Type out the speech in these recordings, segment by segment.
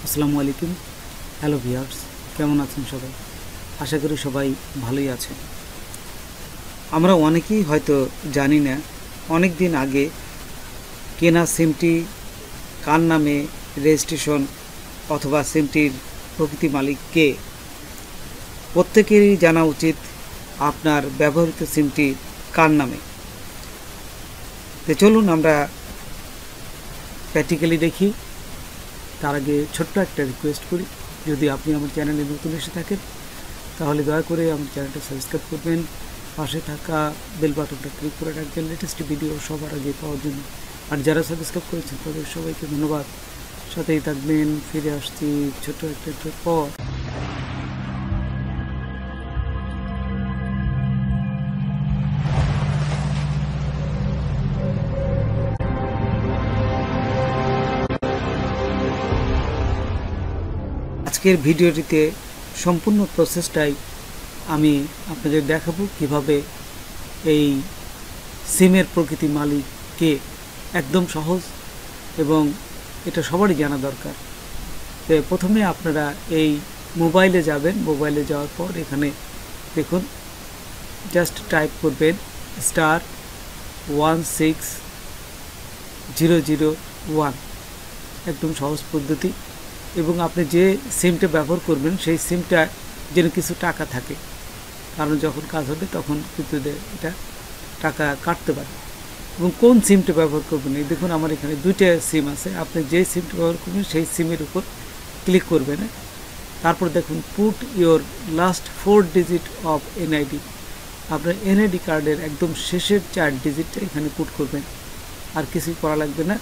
আসসালামু আলাইকুম। Hello viewers, কেমন আছেন সবাই? আশা করি সবাই ভালোই আছেন। আমরা অনেকেই হয়তো জানি না অনেক দিন আগে কেনা সিমটি কার নামে রেজিস্ট্রেশন অথবা সিমটির প্রকৃত মালিক কে। প্রত্যেকেরই জানা উচিত আপনার ব্যবহৃত সিমটি কার নামে। তো চলুন আমরা প্র্যাকটিক্যালি দেখি। তার আগে ছোট্ট একটা রিকোয়েস্ট করি, যদি আপনি আমার চ্যানেলে নতুন এসে থাকেন তাহলে দয়া করে আমার চ্যানেলটা সাবস্ক্রাইব করবেন, পাশে থাকা বেল বাটনটা ক্লিক করে রাখবেন লেটেস্ট ভিডিও সবার আগে পাওয়ার জন্য। আর যারা সাবস্ক্রাইব করেছেন তাদের সবাইকে ধন্যবাদ। সাথেই থাকবেন, ফিরে আসছি ছোট্ট একটা পর। আজকের ভিডিওটিতে সম্পূর্ণ প্রসেসটাই আমি আপনাদের দেখাবো, কিভাবে এই সিমের প্রকৃত মালিক কে। একদম সহজ এবং এটা সবারই জানা দরকার। তো প্রথমে আপনারা এই মোবাইলে যাবেন, মোবাইলে যাওয়ার পর এখানে দেখুন জাস্ট টাইপ করবেন *16001, একদম সহজ পদ্ধতি। এবং আপনি যে সিমটা ব্যবহার করবেন সেই সিমটা যেন কিছু টাকা থাকে, কারণ যখন কাজ হবে তখন কিন্তু এটা টাকা কাটতে পারে। এবং কোন সিমটা ব্যবহার করবেন, এই দেখুন আমার এখানে দুইটা সিম আছে। আপনি যে সিমটা ব্যবহার করবেন সেই সিমের উপর ক্লিক করবেন। তারপর দেখুন put your last 4 digit of NID. আপনার এনআইডি কার্ডের একদম শেষের 4 ডিজিটটা এখানে পুট করবেন, আর কিছুই করা লাগবে না।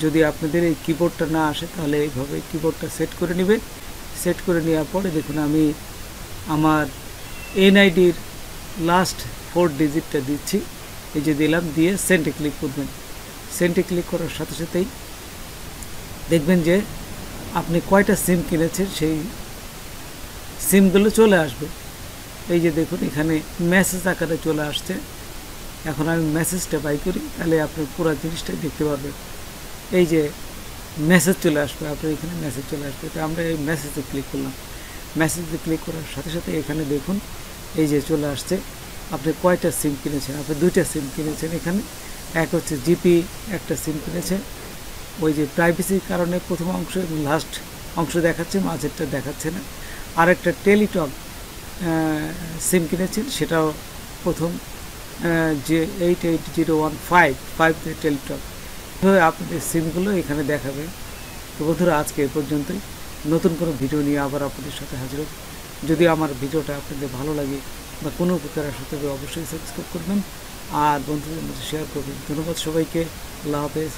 যদি আপনাদের এই কিবোর্ডটা না আসে তাহলে এইভাবে কিবোর্ডটা সেট করে নেবেন। সেট করে নেওয়ার পরে দেখুন আমি আমার এনআইডির লাস্ট 4 ডিজিটটা দিচ্ছি, এই যে দিলাম, দিয়ে সেন্টে ক্লিক করবেন। সেন্টে ক্লিক করার সাথে সাথেই দেখবেন যে আপনি কয়টা সিম কিনেছেন সেই সিমগুলো চলে আসবে। এই যে দেখুন এখানে মেসেজ আকারে চলে আসছে। এখন আমি মেসেজটা বাই করি, তাহলে আপনি পুরো জিনিসটাই দেখতে পারবেন। এই যে মেসেজ চলে আসবে, আপনার এখানে মেসেজ চলে আসবে। তো আমরা এই মেসেজে ক্লিক করলাম। মেসেজে ক্লিক করার সাথে সাথে এখানে দেখুন এই যে চলে আসছে আপনি কয়টা সিম কিনেছেন। আপনি দুইটা সিম কিনেছেন। এখানে এক হচ্ছে জিপি একটা সিম কিনেছেন, ওই যে প্রাইভেসির কারণে প্রথম অংশ এবং লাস্ট অংশ দেখাচ্ছে, মাঝেরটা দেখাচ্ছে না। আর একটা টেলিটক সিম কিনেছেন, সেটাও প্রথম যে 880155 টেলিটক। এভাবে আপনাদের সিমগুলো এখানে দেখাবে। তো বন্ধুরা, আজকে এ পর্যন্তই। নতুন কোনো ভিডিও নিয়ে আবার আপনাদের সাথে হাজির হব। যদি আমার ভিডিওটা আপনাদের ভালো লাগে বা কোনো উপকার আসে তবে অবশ্যই সাবস্ক্রাইব করবেন আর বন্ধুদের মধ্যে শেয়ার করবেন। ধন্যবাদ সবাইকে। আল্লাহ হাফেজ।